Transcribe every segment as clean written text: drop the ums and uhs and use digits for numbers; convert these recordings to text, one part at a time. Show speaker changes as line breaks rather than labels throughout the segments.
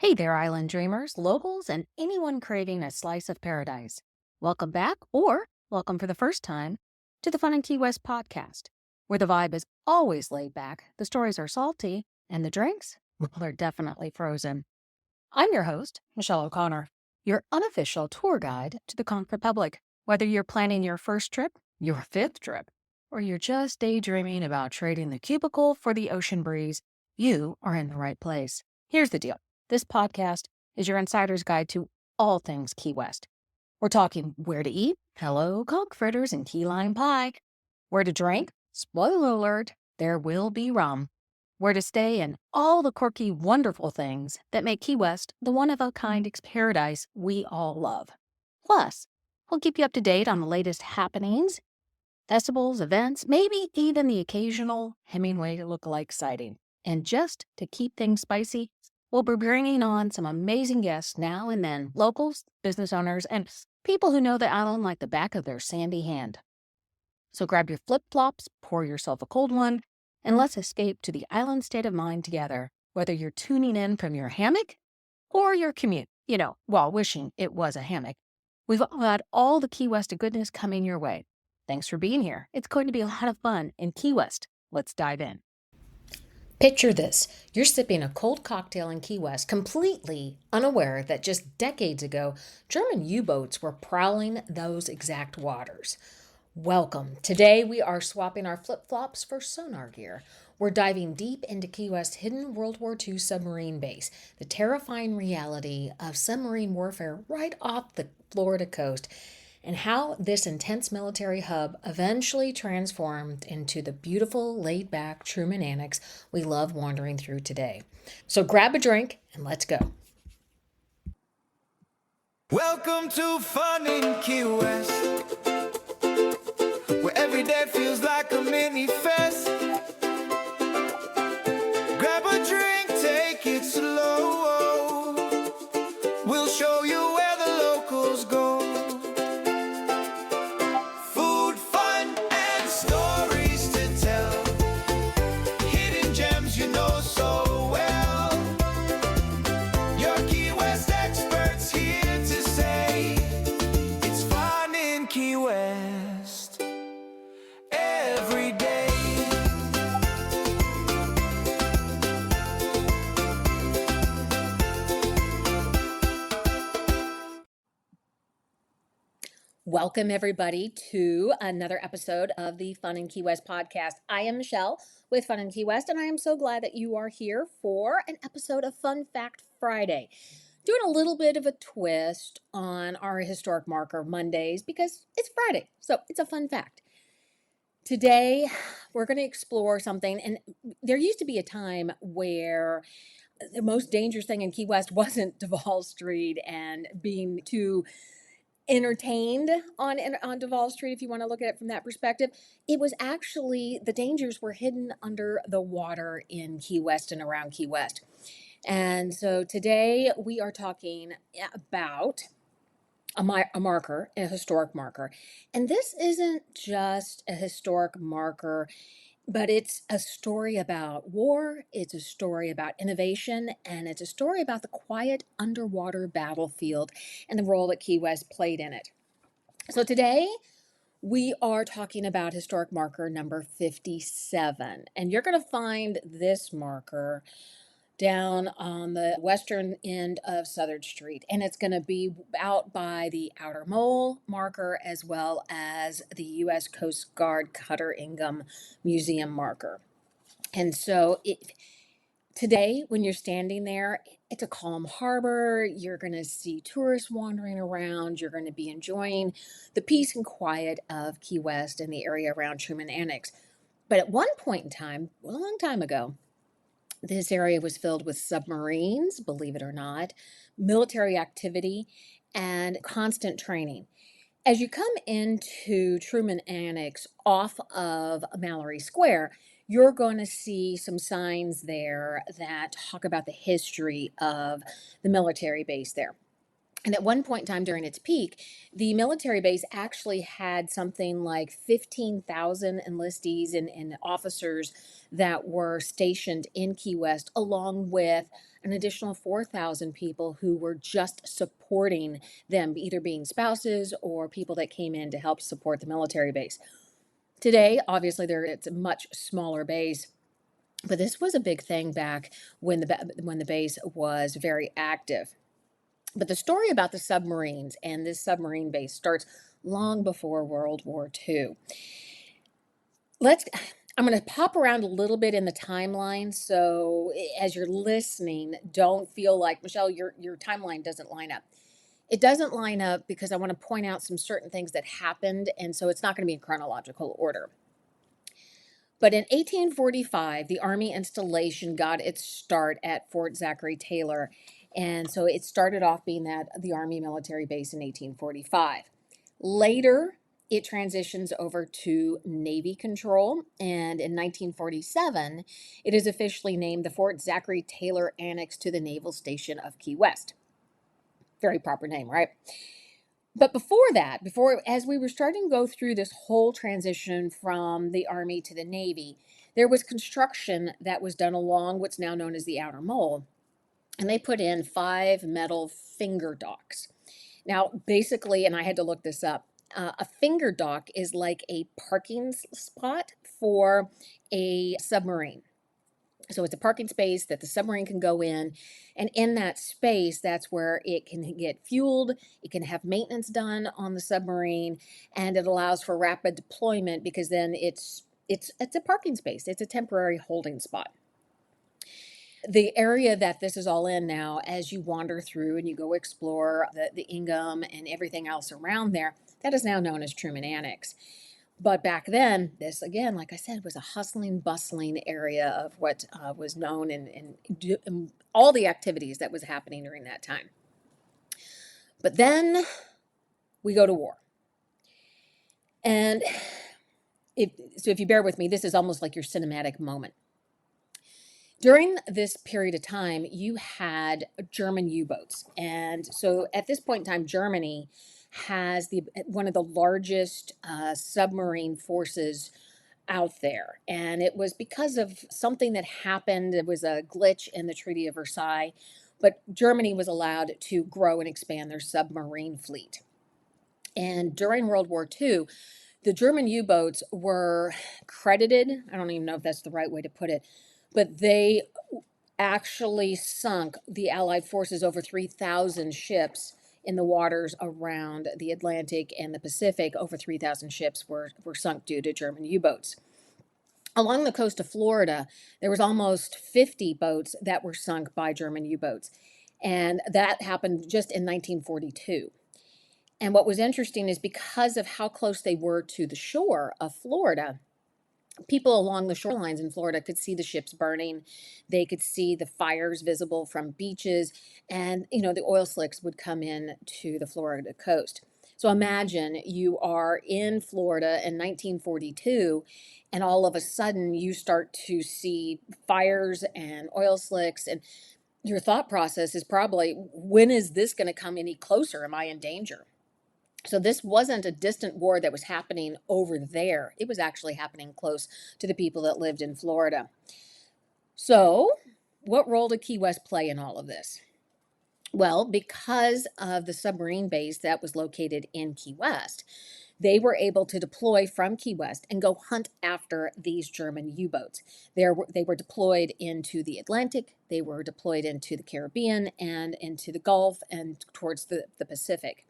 Hey there, island dreamers, locals, and anyone craving a slice of paradise. Welcome back, or welcome for the first time, to the Fun in Key West podcast, where the vibe is always laid back, the stories are salty, and the drinks, well, they're definitely frozen. I'm your host, Michelle O'Connor, your unofficial tour guide to the Conquered Republic. Whether you're planning your first trip, your fifth trip, or you're just daydreaming about trading the cubicle for the ocean breeze, you are in the right place. Here's the deal. This podcast is your insider's guide to all things Key West. We're talking where to eat, hello, conch fritters and key lime pie, where to drink, spoiler alert, there will be rum, where to stay, and all the quirky, wonderful things that make Key West the one-of-a-kind paradise we all love. Plus, we'll keep you up to date on the latest happenings, festivals, events, maybe even the occasional Hemingway look-alike sighting. And just to keep things spicy, we'll be bringing on some amazing guests now and then, locals, business owners, and people who know the island like the back of their sandy hand. So grab your flip-flops, pour yourself a cold one, and let's escape to the island state of mind together, whether you're tuning in from your hammock or your commute, while wishing it was a hammock. We've got all the Key West goodness coming your way. Thanks for being here. It's going to be a lot of fun in Key West. Let's dive in. Picture this. You're sipping a cold cocktail in Key West, completely unaware that just decades ago, German U-boats were prowling those exact waters. Welcome. Today, we are swapping our flip-flops for sonar gear. We're diving deep into Key West's hidden World War II submarine base, the terrifying reality of submarine warfare right off the Florida coast, and how this intense military hub eventually transformed into the beautiful, laid-back Truman Annex we love wandering through today. So grab a drink and let's go.
Welcome to Fun in Key West, where every day feels like a mini fest. Grab a drink, take it slow. We'll show you where the locals go. Food, fun, and stories to tell. Hidden gems you know so well. Your Key West experts here to say it's fun in Key West every day.
Welcome, everybody, to another episode of the Fun in Key West podcast. I am Michelle with Fun in Key West, and I am so glad that you are here for an episode of Fun Fact Friday. Doing a little bit of a twist on our historic marker Mondays because it's Friday, so it's a fun fact. Today, we're going to explore something, and there used to be a time where the most dangerous thing in Key West wasn't Duval Street and being too entertained on Duval Street, if you want to look at it from that perspective. It was actually, the dangers were hidden under the water in Key West and around Key West. And so today we are talking about a marker, a historic marker. And this isn't just a historic marker, but it's a story about war, it's a story about innovation, and it's a story about the quiet underwater battlefield and the role that Key West played in it. So today, we are talking about historic marker number 57, and you're going to find this marker down on the western end of Southern Street, and it's going to be out by the Outer Mole marker as well as the U.S. Coast Guard Cutter Ingham Museum marker. And so today, when you're standing there, it's a calm harbor. You're going to see tourists wandering around. You're going to be enjoying the peace and quiet of Key West and the area around Truman Annex. But at one point in time, a long time ago, this area was filled with submarines, believe it or not, military activity, and constant training. As you come into Truman Annex off of Mallory Square, you're going to see some signs there that talk about the history of the military base there. And at one point in time during its peak, the military base actually had something like 15,000 enlistees and officers that were stationed in Key West, along with an additional 4,000 people who were just supporting them, either being spouses or people that came in to help support the military base. Today, obviously, it's a much smaller base, but this was a big thing back when the base was very active. But the story about the submarines and this submarine base starts long before World War II. I'm going to pop around a little bit in the timeline. So as you're listening, don't feel like, Michelle, your timeline doesn't line up. It doesn't line up because I want to point out some certain things that happened. And so it's not going to be in chronological order. But in 1845, the Army installation got its start at Fort Zachary Taylor. And so it started off being the Army military base in 1845. Later, it transitions over to Navy control. And in 1947, it is officially named the Fort Zachary Taylor Annex to the Naval Station of Key West. Very proper name, right? But as we were starting to go through this whole transition from the Army to the Navy, there was construction that was done along what's now known as the Outer Mole. And they put in 5 metal finger docks. Now, basically, and I had to look this up, a finger dock is like a parking spot for a submarine. So it's a parking space that the submarine can go in. And in that space, that's where it can get fueled. It can have maintenance done on the submarine. And it allows for rapid deployment because then it's a parking space. It's a temporary holding spot. The area that this is all in now, as you wander through and you go explore the Ingham and everything else around there, that is now known as Truman Annex. But back then, this, again, like I said, was a hustling, bustling area of what was known and all the activities that was happening during that time. But then we go to war. And if you bear with me, this is almost like your cinematic moment. During this period of time, you had German U-boats. And so at this point in time, Germany has one of the largest submarine forces out there. And it was because of something that happened. It was a glitch in the Treaty of Versailles. But Germany was allowed to grow and expand their submarine fleet. And during World War II, the German U-boats were credited. I don't even know if that's the right way to put it, but they actually sunk the Allied forces over 3,000 ships in the waters around the Atlantic and the Pacific. Over 3,000 ships were sunk due to German U-boats. Along the coast of Florida, there was almost 50 boats that were sunk by German U-boats. And that happened just in 1942. And what was interesting is because of how close they were to the shore of Florida, people along the shorelines in Florida could see the ships burning. They could see the fires visible from beaches, and the oil slicks would come in to the Florida coast. So imagine you are in Florida in 1942, and all of a sudden you start to see fires and oil slicks, and your thought process is probably, when is this going to come any closer? Am I in danger? So this wasn't a distant war that was happening over there. It was actually happening close to the people that lived in Florida. So what role did Key West play in all of this? Well, because of the submarine base that was located in Key West, they were able to deploy from Key West and go hunt after these German U-boats. They were deployed into the Atlantic, they were deployed into the Caribbean and into the Gulf and towards the Pacific.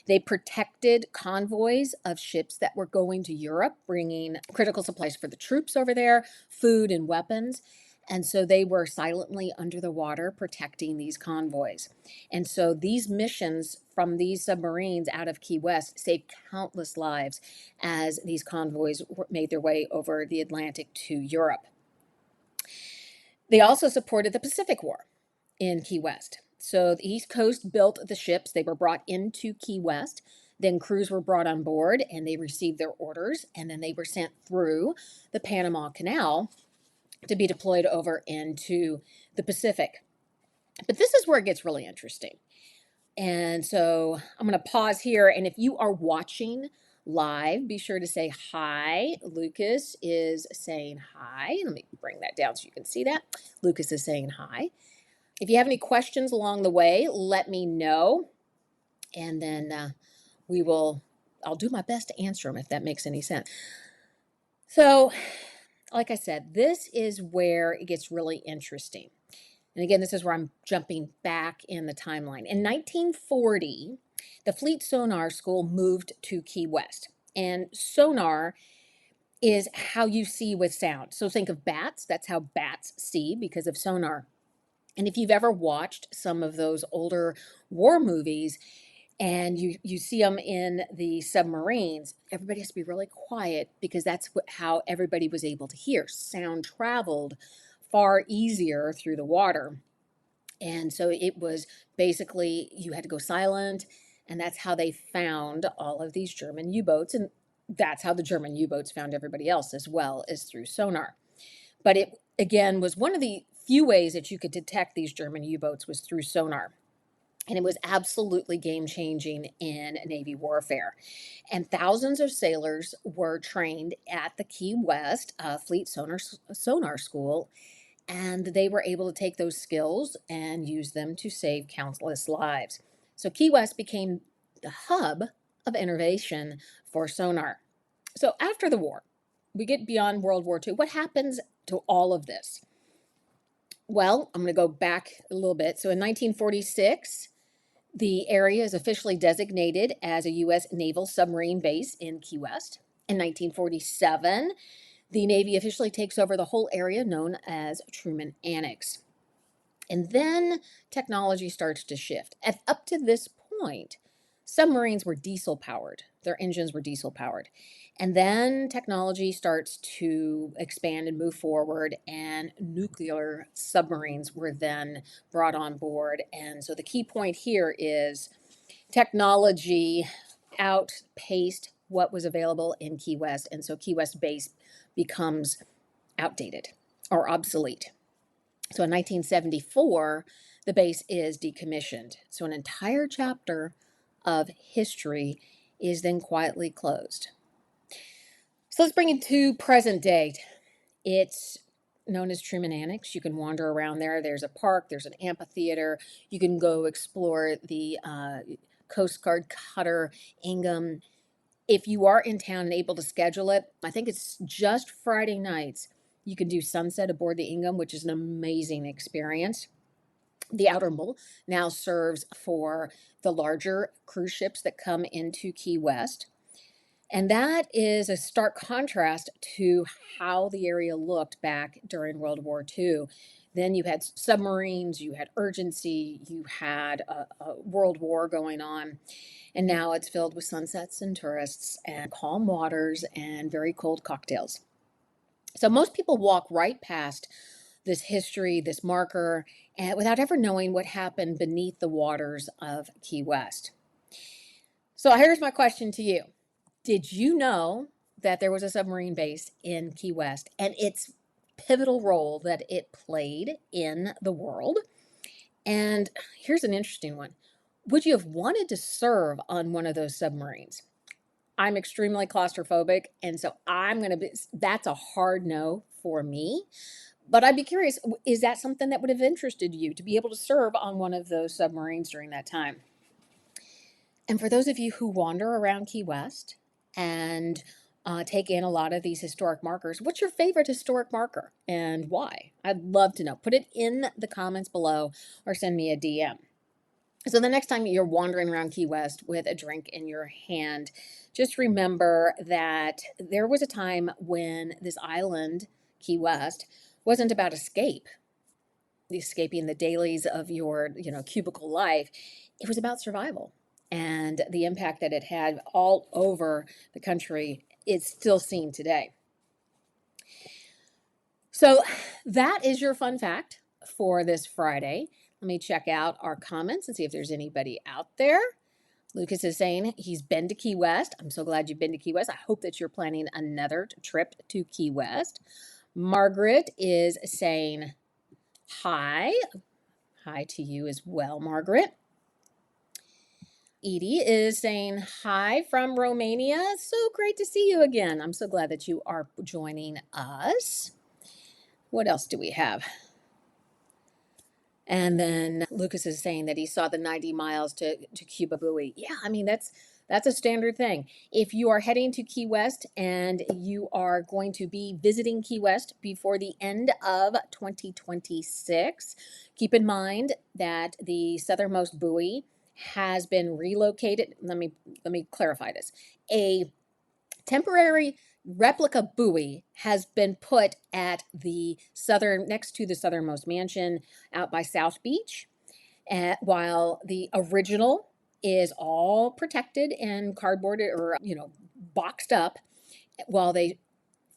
They protected convoys of ships that were going to Europe, bringing critical supplies for the troops over there, food and weapons. And so they were silently under the water protecting these convoys. And so these missions from these submarines out of Key West saved countless lives as these convoys made their way over the Atlantic to Europe. They also supported the Pacific War in Key West. So the East Coast built the ships. They were brought into Key West. Then crews were brought on board and they received their orders. And then they were sent through the Panama Canal to be deployed over into the Pacific. But this is where it gets really interesting. And so I'm going to pause here. And if you are watching live, be sure to say hi. Lucas is saying hi. Let me bring that down so you can see that. Lucas is saying hi. If you have any questions along the way, let me know. And then I'll do my best to answer them if that makes any sense. So, like I said, this is where it gets really interesting. And again, this is where I'm jumping back in the timeline. In 1940, the Fleet Sonar School moved to Key West. And sonar is how you see with sound. So think of bats. That's how bats see because of sonar. And if you've ever watched some of those older war movies and you see them in the submarines, everybody has to be really quiet because that's how everybody was able to hear. Sound traveled far easier through the water. And so it was basically you had to go silent, and that's how they found all of these German U-boats. And that's how the German U-boats found everybody else as well, as through sonar. But it, again, was one of the few ways that you could detect these German U-boats was through sonar. And it was absolutely game-changing in Navy warfare. And thousands of sailors were trained at the Key West Fleet Sonar School, and they were able to take those skills and use them to save countless lives. So Key West became the hub of innovation for sonar. So after the war, we get beyond World War II. What happens to all of this? Well, I'm going to go back a little bit. So in 1946, the area is officially designated as a U.S. naval submarine base in Key West. In 1947, the Navy officially takes over the whole area known as Truman Annex. And then technology starts to shift. Up to this point, submarines were diesel powered, their engines were diesel powered. And then technology starts to expand and move forward, and nuclear submarines were then brought on board. And so the key point here is technology outpaced what was available in Key West. And so Key West base becomes outdated or obsolete. So in 1974, the base is decommissioned. So an entire chapter of history is then quietly closed. So let's bring it to present day. It's known as Truman Annex. You can wander around there. There's a park, there's an amphitheater. You can go explore the Coast Guard cutter Ingham. If you are in town and able to schedule it, I think it's just Friday nights. You can do sunset aboard the Ingham, which is an amazing experience. The outer mole now serves for the larger cruise ships that come into Key West. And that is a stark contrast to how the area looked back during World War II. Then you had submarines, you had urgency, you had a world war going on. And now it's filled with sunsets and tourists and calm waters and very cold cocktails. So most people walk right past this history, this marker, and without ever knowing what happened beneath the waters of Key West. So here's my question to you. Did you know that there was a submarine base in Key West and its pivotal role that it played in the world? And here's an interesting one. Would you have wanted to serve on one of those submarines? I'm extremely claustrophobic, and so that's a hard no for me. But I'd be curious, is that something that would have interested you to be able to serve on one of those submarines during that time? And for those of you who wander around Key West and take in a lot of these historic markers, what's your favorite historic marker and why? I'd love to know. Put it in the comments below or send me a DM. So the next time you're wandering around Key West with a drink in your hand, just remember that there was a time when this island, Key West, wasn't about escaping the dailies of your, cubicle life. It was about survival. And the impact that it had all over the country is still seen today. So that is your fun fact for this Friday. Let me check out our comments and see if there's anybody out there. Lucas is saying he's been to Key West. I'm so glad you've been to Key West. I hope that you're planning another trip to Key West. Margaret is saying hi. Hi to you as well, Margaret. Edie is saying hi from Romania. So great to see you again. I'm so glad that you are joining us. What else do we have? And then Lucas is saying that he saw the 90 miles to Cuba Buoy. Yeah, I mean, that's a standard thing. If you are heading to Key West and you are going to be visiting Key West before the end of 2026, keep in mind that the southernmost buoy has been relocated. Let me clarify this. A temporary replica buoy has been put at next to the southernmost mansion out by South Beach, while the original is all protected and cardboarded or boxed up while they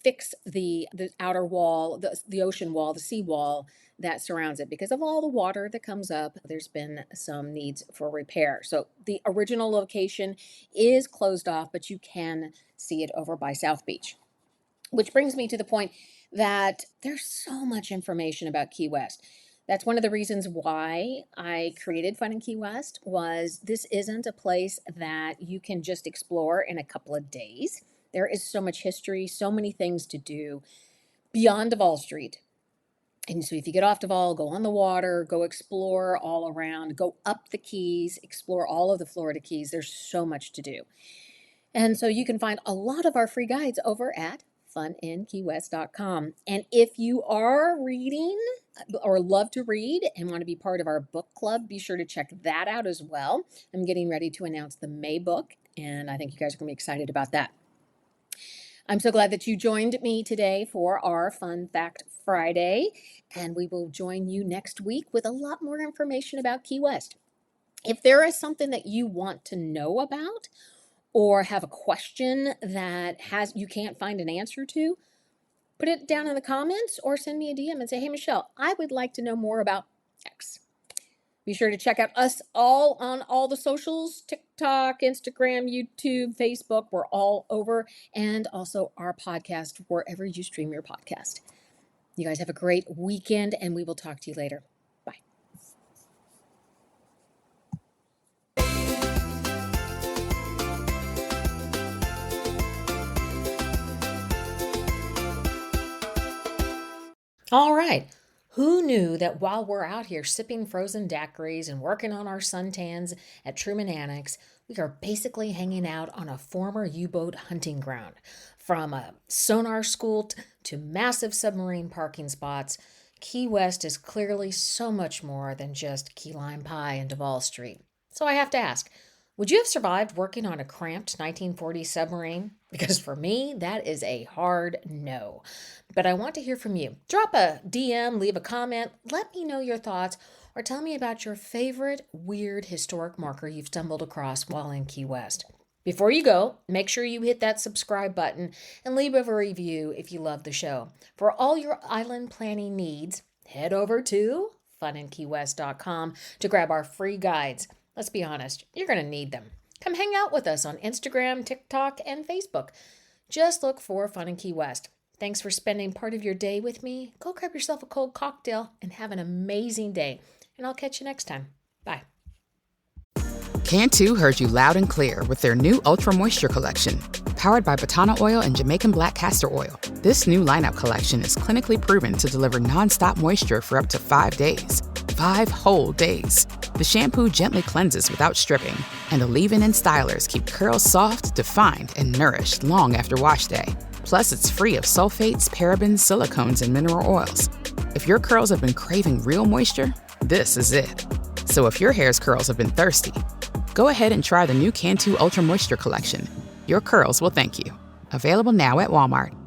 fix the outer wall, the ocean wall, the sea wall that surrounds it. Because of all the water that comes up, there's been some needs for repair. So the original location is closed off, but you can see it over by South Beach. Which brings me to the point that there's so much information about Key West. That's one of the reasons why I created Fun in Key West. Was this isn't a place that you can just explore in a couple of days. There is so much history, so many things to do beyond Duval Street. And so if you get off Duval, go on the water, go explore all around, go up the Keys, explore all of the Florida Keys. There's so much to do. And so you can find a lot of our free guides over at FunInKeyWest.com. And if you are reading or love to read and want to be part of our book club, be sure to check that out as well. I'm getting ready to announce the May book, and I think you guys are going to be excited about that. I'm so glad that you joined me today for our Fun Fact Friday, and we will join you next week with a lot more information about Key West. If there is something that you want to know about or have a question that you can't find an answer to, put it down in the comments or send me a DM and say, hey, Michelle, I would like to know more about X. Be sure to check out us all on all the socials, TikTok, Instagram, YouTube, Facebook. We're all over. And also our podcast, wherever you stream your podcast. You guys have a great weekend, and we will talk to you later. Bye. All right. Who knew that while we're out here sipping frozen daiquiris and working on our suntans at Truman Annex, we are basically hanging out on a former U-boat hunting ground. From a sonar school to massive submarine parking spots, Key West is clearly so much more than just key lime pie and Duval Street. So I have to ask, would you have survived working on a cramped 1940s submarine? Because for me, that is a hard no. But I want to hear from you. Drop a DM, leave a comment, let me know your thoughts, or tell me about your favorite weird historic marker you've stumbled across while in Key West. Before you go, make sure you hit that subscribe button and leave a review if you love the show. For all your island planning needs, head over to FunInKeyWest.com to grab our free guides. Let's be honest, you're going to need them. Come hang out with us on Instagram, TikTok, and Facebook. Just look for Fun in Key West. Thanks for spending part of your day with me. Go grab yourself a cold cocktail and have an amazing day. And I'll catch you next time. Bye.
Cantu heard you loud and clear with their new Ultra Moisture collection. Powered by Botana oil and Jamaican black castor oil, this new lineup collection is clinically proven to deliver nonstop moisture for up to 5 days. 5 whole days. The shampoo gently cleanses without stripping, and the leave-in and stylers keep curls soft, defined, and nourished long after wash day. Plus, it's free of sulfates, parabens, silicones, and mineral oils. If your curls have been craving real moisture, this is it. So if your hair's curls have been thirsty, go ahead and try the new Cantu Ultra Moisture collection. Your curls will thank you. Available now at Walmart.